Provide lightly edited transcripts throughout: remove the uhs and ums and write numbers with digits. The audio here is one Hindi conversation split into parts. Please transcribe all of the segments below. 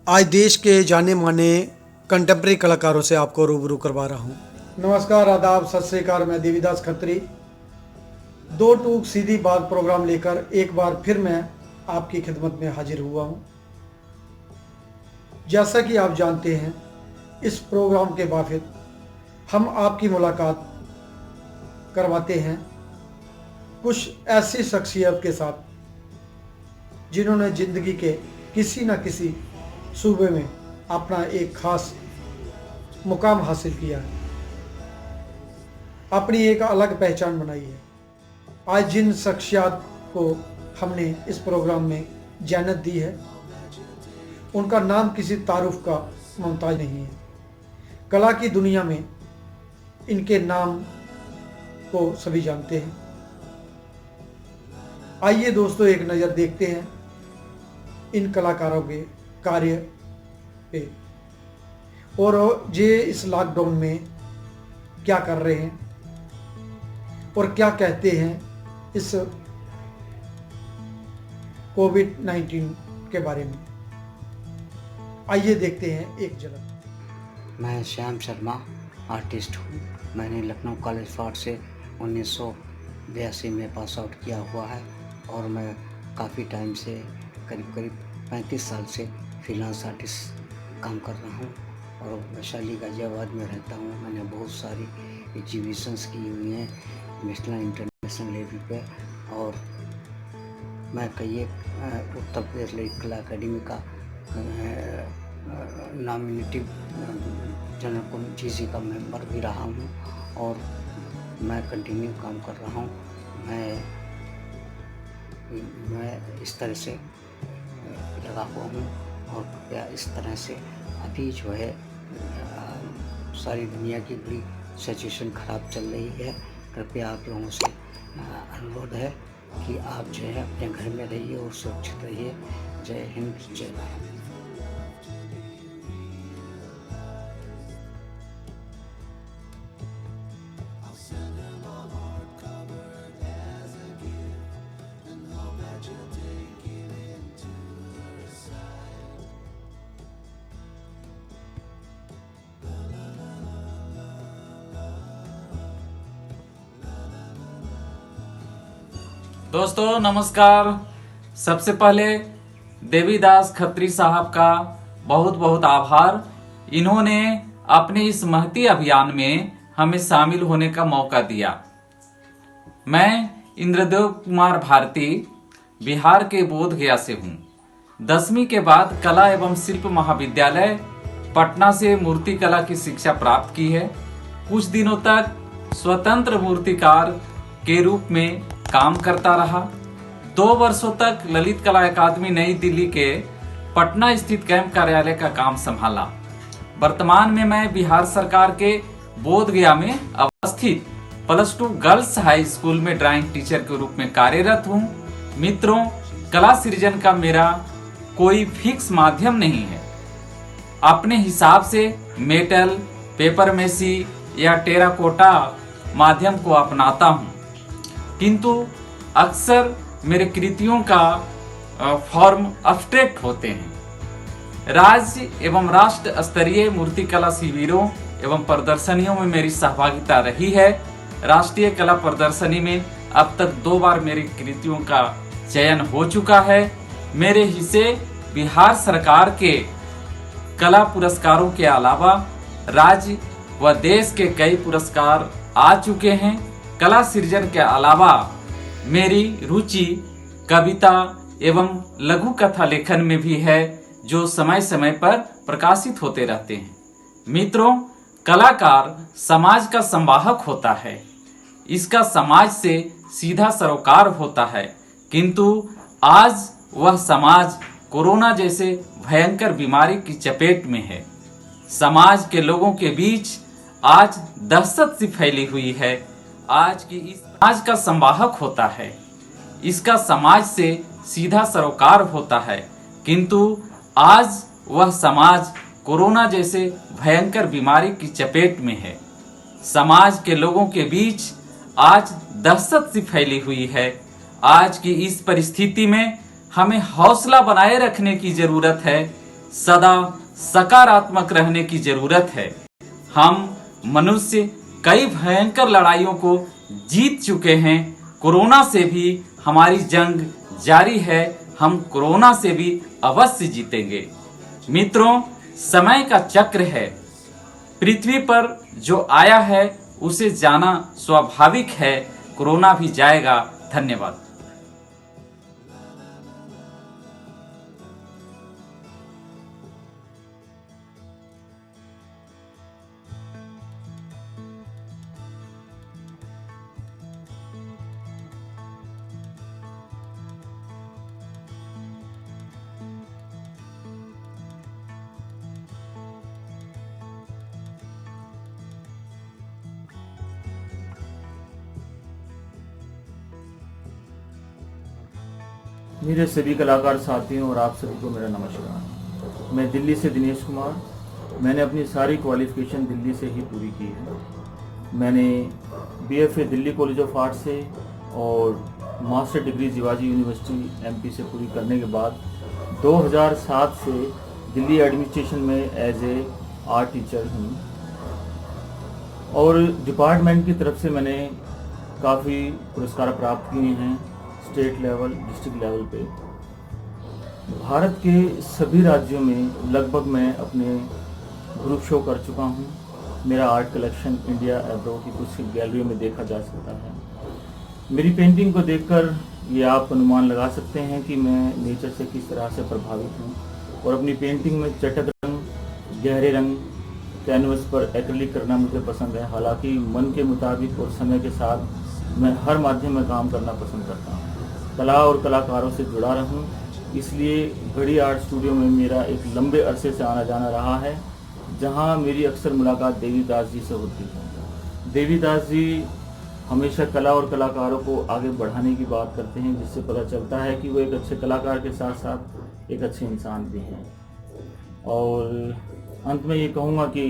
आज देश के जाने माने कंटेम्प्रेरी कलाकारों से आपको रूबरू करवा रहा हूँ। नमस्कार, आदाब, सत श्री अकाल। मैं देवीदास खत्री दो टूक सीधी बात प्रोग्राम लेकर एक बार फिर मैं आपकी खिदमत में हाजिर हुआ हूँ। जैसा कि आप जानते हैं, इस प्रोग्राम के बाफिद हम आपकी मुलाकात करवाते हैं कुछ ऐसी शख्सियत के साथ जिन्होंने ज़िंदगी के किसी न किसी सूबे में अपना एक खास मुकाम हासिल किया है, अपनी एक अलग पहचान बनाई है। आज जिन शख्सियत को हमने इस प्रोग्राम में जन्नत दी है, उनका नाम किसी तारुफ का मोहताज नहीं है। कला की दुनिया में इनके नाम को सभी जानते हैं। आइए दोस्तों, एक नज़र देखते हैं इन कलाकारों के कार्य पे और ये इस लॉकडाउन में क्या कर रहे हैं और क्या कहते हैं इस कोविड-19 के बारे में। आइए देखते हैं एक झलक। मैं श्याम शर्मा आर्टिस्ट हूँ। मैंने लखनऊ कॉलेज फॉर से 1982 में पास आउट किया हुआ है और मैं काफ़ी टाइम से करीब 35 साल से फ्रीलांस आर्टिस्ट काम कर रहा हूँ और वैशाली गाजियाबाद में रहता हूँ। मैंने बहुत सारी एग्जीबिशंस की हुई हैं नेशनल इंटरनेशनल लेवल पे और मैं कई एक उत्तर प्रदेश ललित कला अकेडमी का नॉमिनेटिव जनरल कमेटी का मेंबर भी रहा हूँ और मैं कंटिन्यू काम कर रहा हूँ। मैं इस तरह से लगा हुआ हूँ और कृपया इस तरह से अभी जो है सारी दुनिया की बड़ी सिचुएशन ख़राब चल रही है। कृपया आप लोगों से अनुरोध है कि आप जो है अपने घर में रहिए और सुरक्षित रहिए। जय हिंद, जय भारत। दोस्तों नमस्कार। सबसे पहले देवीदास खत्री साहब का बहुत बहुत आभार। इन्होंने अपने इस महती अभियान में हमें शामिल होने का मौका दिया। मैं इंद्रदेव कुमार भारती बिहार के बोधगया से हूँ। 10वीं के बाद कला एवं शिल्प महाविद्यालय पटना से मूर्ति कला की शिक्षा प्राप्त की है। कुछ दिनों तक स्वतंत्र मूर्तिकार के रूप में काम करता रहा। 2 वर्षों तक ललित कला अकादमी नई दिल्ली के पटना स्थित कैंप कार्यालय का काम संभाला। वर्तमान में मैं बिहार सरकार के बोधगया में अवस्थित +2 गर्ल्स हाई स्कूल में ड्राइंग टीचर के रूप में कार्यरत हूँ। मित्रों, कला सृजन का मेरा कोई फिक्स माध्यम नहीं है। अपने हिसाब से मेटल, पेपर मेसी या टेराकोटा माध्यम को अपनाता हूँ, किंतु अक्सर मेरे कृतियों का फॉर्म अब्स्ट्रैक्ट होते हैं। राज्य एवं राष्ट्र स्तरीय मूर्तिकला शिविरों एवं प्रदर्शनियों में मेरी सहभागिता रही है। राष्ट्रीय कला प्रदर्शनी में अब तक 2 बार मेरी कृतियों का चयन हो चुका है। मेरे हिस्से बिहार सरकार के कला पुरस्कारों के अलावा राज्य व देश के कई पुरस्कार आ चुके हैं। कला सृजन के अलावा मेरी रुचि कविता एवं लघु कथा लेखन में भी है, जो समय समय पर प्रकाशित होते रहते हैं। मित्रों, कलाकार समाज का संवाहक होता है। इसका समाज से सीधा सरोकार होता है, किंतु आज वह समाज कोरोना जैसे भयंकर बीमारी की चपेट में है। समाज के लोगों के बीच आज दहशत सी फैली हुई है। आज का संवाहक होता है, इसका समाज से सीधा सरोकार होता है, किंतु आज वह समाज कोरोना जैसे भयंकर बीमारी की चपेट में है। समाज के लोगों के बीच आज दहशत सी फैली हुई है। आज की इस परिस्थिति में हमें हौसला बनाए रखने की जरूरत है। सदा सकारात्मक रहने की जरूरत है। हम मनुष्य कई भयंकर लड़ाइयों को जीत चुके हैं। कोरोना से भी हमारी जंग जारी है। हम कोरोना से भी अवश्य जीतेंगे। मित्रों, समय का चक्र है। पृथ्वी पर जो आया है उसे जाना स्वाभाविक है। कोरोना भी जाएगा। धन्यवाद। मेरे सभी कलाकार साथियों और आप सभी को मेरा नमस्कार। मैं दिल्ली से दिनेश कुमार। मैंने अपनी सारी क्वालिफिकेशन दिल्ली से ही पूरी की है। मैंने BFA Delhi college of art से और master degree Shivaji university MP से पूरी करने के बाद 2007 से दिल्ली एडमिनिस्ट्रेशन में एज ए आर्ट टीचर हूँ और डिपार्टमेंट की तरफ से मैंने काफ़ी पुरस्कार प्राप्त किए हैं, स्टेट लेवल, डिस्ट्रिक्ट लेवल पे। भारत के सभी राज्यों में लगभग मैं अपने ग्रुप शो कर चुका हूँ। मेरा आर्ट कलेक्शन इंडिया एब्रॉड की कुछ गैलरियों में देखा जा सकता है। मेरी पेंटिंग को देखकर ये आप अनुमान लगा सकते हैं कि मैं नेचर से किस तरह से प्रभावित हूँ और अपनी पेंटिंग में चटक रंग, गहरे रंग, कैनवस पर एक्रिलिक करना मुझे पसंद है। हालांकि मन के मुताबिक और समय के साथ मैं हर माध्यम में काम करना पसंद करता हूँ। कला और कलाकारों से जुड़ा रहूं, इसलिए घड़ी आर्ट स्टूडियो में मेरा एक लंबे अरसे से आना जाना रहा है, जहां मेरी अक्सर मुलाकात देवीदास जी से होती है। देवीदास जी हमेशा कला और कलाकारों को आगे बढ़ाने की बात करते हैं, जिससे पता चलता है कि वो एक अच्छे कलाकार के साथ साथ एक अच्छे इंसान भी हैं। और अंत में ये कहूँगा कि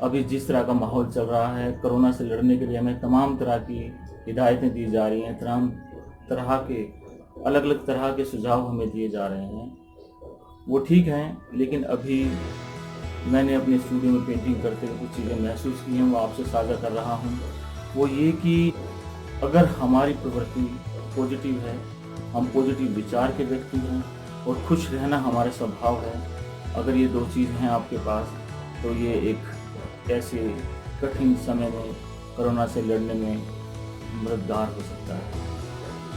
अभी जिस तरह का माहौल चल रहा है, कोरोना से लड़ने के लिए हमें तमाम तरह की हिदायतें दी जा रही हैं, तमाम तरह के अलग अलग तरह के सुझाव हमें दिए जा रहे हैं, वो ठीक हैं। लेकिन अभी मैंने अपने स्टूडियो में पेंटिंग करते हुए कुछ चीज़ें महसूस की हैं, वो आपसे साझा कर रहा हूँ। वो ये कि अगर हमारी प्रवृत्ति पॉजिटिव है, हम पॉजिटिव विचार के व्यक्ति हैं और खुश रहना हमारा स्वभाव है, अगर ये दो चीज़ हैं आपके पास, तो ये एक ऐसे कठिन समय में कोरोना से लड़ने में मददगार हो सकता है।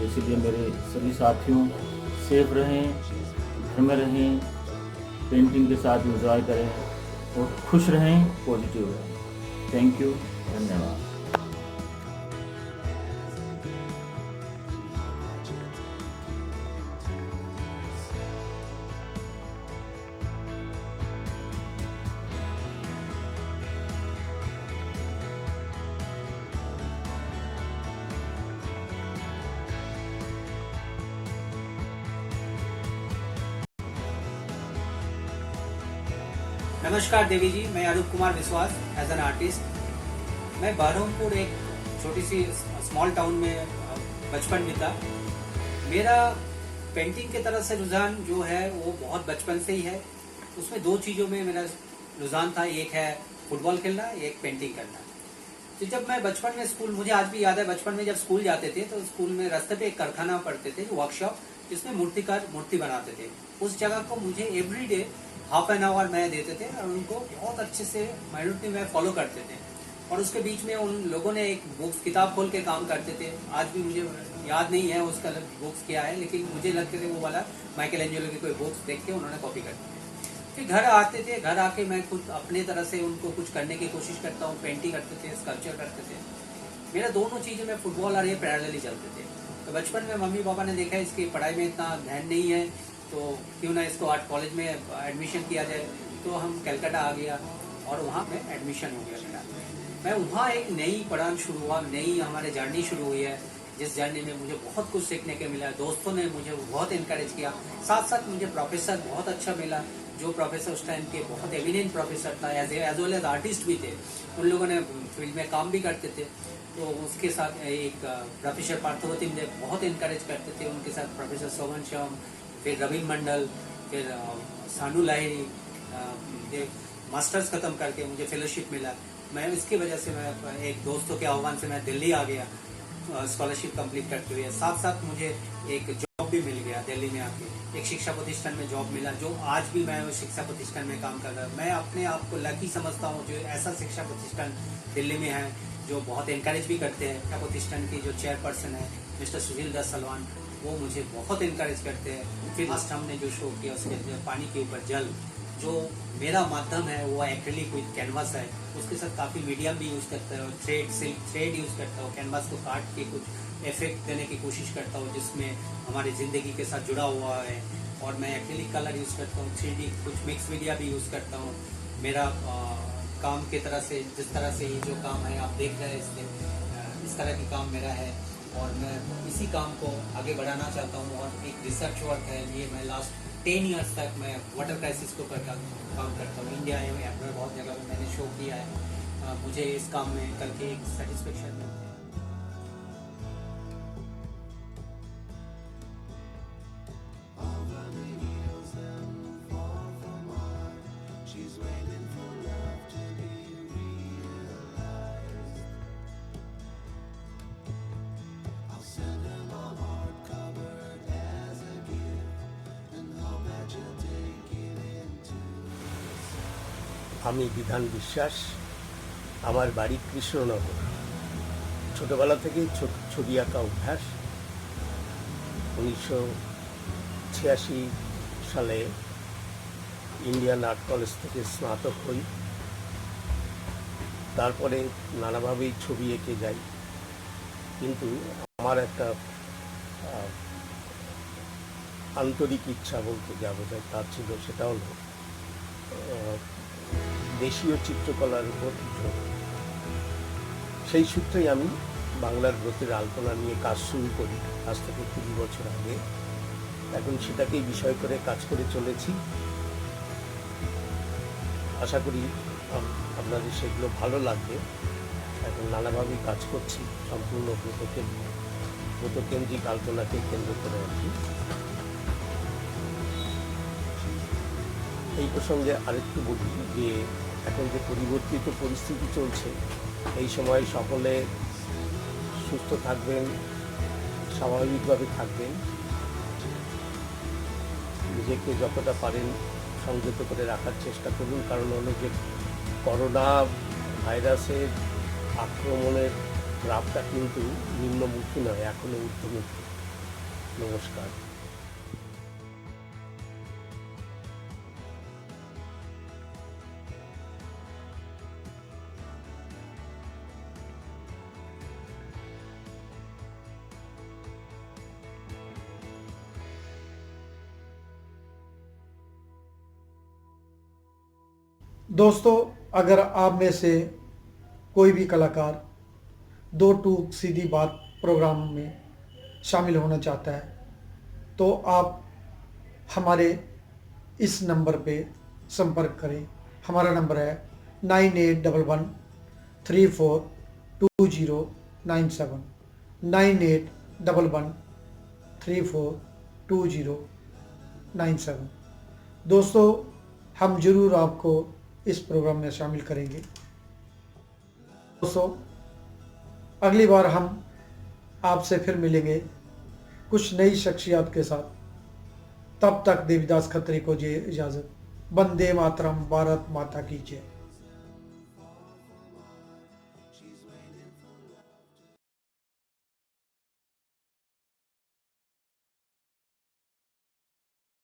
इसलिए मेरे सभी साथियों, सेफ रहें, घर में रहें, पेंटिंग के साथ एंजॉय करें और खुश रहें, पॉजिटिव रहें। थैंक यू, धन्यवाद। नमस्कार देवी जी, मैं अरूप कुमार विश्वास एज एन आर्टिस्ट। मैं बहरमपुर एक छोटी सी स्मॉल टाउन में बचपन बीता। मेरा पेंटिंग की तरफ से रुझान जो है वो बहुत बचपन से ही है। उसमें दो चीज़ों में मेरा रुझान था, एक है फुटबॉल खेलना, एक पेंटिंग करना। तो जब मैं बचपन में स्कूल, मुझे आज भी याद है, बचपन में जब स्कूल जाते थे तो स्कूल में रास्ते पे एक कारखाना पढ़ते थे, वर्कशॉप, जिसमें मूर्तिकार मूर्ति बनाते थे। उस जगह को मुझे एवरीडे हाफ एन आवर मैं देते थे और उनको बहुत अच्छे से माइन्यूटली मैं फॉलो करते थे। और उसके बीच में उन लोगों ने एक बुक्स किताब खोल के काम करते थे। आज भी मुझे याद नहीं है उसका बुक्स क्या है, लेकिन मुझे लगते थे वो वाला माइकल एंजेलो की कोई बुक्स देख के उन्होंने कॉपी कर दी। फिर घर आते थे, घर आके मैं खुद अपने तरह से उनको कुछ करने की कोशिश करता हूँ। पेंटिंग करते थे, स्कल्पचर करते थे। मेरा दोनों चीज़ें में फुटबॉल और ये पैरेलली चलते थे। तो बचपन में मम्मी पापा ने देखा इसकी पढ़ाई में इतना ध्यान नहीं है, तो क्यों ना इसको आर्ट कॉलेज में एडमिशन किया जाए। तो हम कलकत्ता आ गया और वहाँ पे एडमिशन हो गया मेरा। मैं वहाँ एक नई पढ़ाई शुरू हुआ, नई हमारे जर्नी शुरू हुई है, जिस जर्नी में मुझे बहुत कुछ सीखने के मिला। दोस्तों ने मुझे बहुत इनकरेज किया, साथ साथ मुझे प्रोफेसर बहुत अच्छा मिला। जो प्रोफेसर उस टाइम के बहुत एमिनेंट प्रोफेसर था, एज वेल एज आर्टिस्ट भी थे। उन लोगों ने फील्ड में काम भी करते थे। तो उसके साथ एक प्रोफेसर पार्थवती मुझे बहुत इनकरेज करते थे। उनके साथ प्रोफेसर सोमन श्याम, फिर रवि मंडल, फिर सानू लाहिरी मास्टर्स ख़त्म करके मुझे फेलोशिप मिला। मैं इसकी वजह से मैं एक दोस्तों के आह्वान से मैं दिल्ली आ गया स्कॉलरशिप कंप्लीट करते हुए। साथ साथ मुझे एक जॉब भी मिल गया दिल्ली में आके, एक शिक्षा प्रतिष्ठान में जॉब मिला, जो आज भी मैं उस शिक्षा प्रतिष्ठान में काम कर रहा हूँ। मैं अपने आप को लकी समझता हूँ जो ऐसा शिक्षा प्रतिष्ठान दिल्ली में है जो बहुत इनकरेज भी करते हैं। शिक्षा प्रतिष्ठान की जो चेयरपर्सन है मिस्टर सुशील दास सलवान, वो मुझे बहुत इनकरेज करते हैं। फिर लास्ट हमने जो शो किया उसके पानी के ऊपर जल, जो मेरा माध्यम है वो एक्रेलिक विद कैनवास है, उसके साथ काफ़ी मीडियम भी यूज़ करता है और थ्रेड यूज़ करता हूँ। कैनवास को काट के कुछ इफेक्ट देने की कोशिश करता हूँ जिसमें हमारी ज़िंदगी के साथ जुड़ा हुआ है। और मैं एक्रेलिक कलर यूज़ करता हूँ, 3D कुछ मिक्स मीडिया भी यूज़ करता हूँ। मेरा काम की तरह से जिस तरह से ये जो काम है आप देख रहे हैं इसमें इस तरह की काम मेरा है और मैं इसी काम को आगे बढ़ाना चाहता हूँ। और एक रिसर्च वर्क है, ये मैं लास्ट 10 इयर्स तक मैं वाटर क्राइसिस को काम करता हूँ। इंडिया है या बहुत जगह पर मैंने शो किया है। मुझे इस काम में करके एक सेटिस्फेक्शन मिलता है। আমি বিধান বিশ্বাস, আমার বাড়ি কৃষ্ণনগর। ছোটোবেলা থেকেই ছবি আঁকা অভ্যাস। 1986 সালে ইন্ডিয়ান আর্ট কলেজ থেকে স্নাতক হই। তারপরে নানাভাবেই ছবি এঁকে যাই, কিন্তু আমার একটা আন্তরিক ইচ্ছা বলতে যা বোঝায় তা ছিল, সেটা হলো দেশীয় চিত্রকলার উপর ঝোঁক। সেই সূত্রেই আমি বাংলার ব্রতের আলপনা নিয়ে কাজ শুরু করি আজ থেকে 20 বছর আগে। এখন সেটাকেই বিষয় করে কাজ করে চলেছি। আশা করি আপনাদের সেগুলো ভালো লাগবে। এখন নানাভাবেই কাজ করছি, সম্পূর্ণ ব্রতকেন্দ্রিক আলপনাকে কেন্দ্র করে আর কি। এই প্রসঙ্গে আরেকটু বলি যে এখন যে পরিবর্তিত পরিস্থিতি চলছে, এই সময় সকলে সুস্থ থাকবেন, স্বাভাবিকভাবে থাকবেন, নিজেকে যতটা পারেন সংযত করে রাখার চেষ্টা করুন। কারণ হলো যে করোনা ভাইরাসের আক্রমণের গ্রাফটা কিন্তু নিম্নমুখী নয়, এখনও ঊর্ধ্বমুখী। নমস্কার। दोस्तों, अगर आप में से कोई भी कलाकार दो टूक सीधी बात प्रोग्राम में शामिल होना चाहता है तो आप हमारे इस नंबर पे संपर्क करें। हमारा नंबर है 9811342097 9811342097। दोस्तों, हम जरूर आपको इस प्रोग्राम में शामिल करेंगे। दोस्तों, अगली बार हम आपसे फिर मिलेंगे कुछ नई शख्सियत के साथ। तब तक देवीदास खत्री को दे इजाज़त। वंदे मातरम। भारत माता की जय।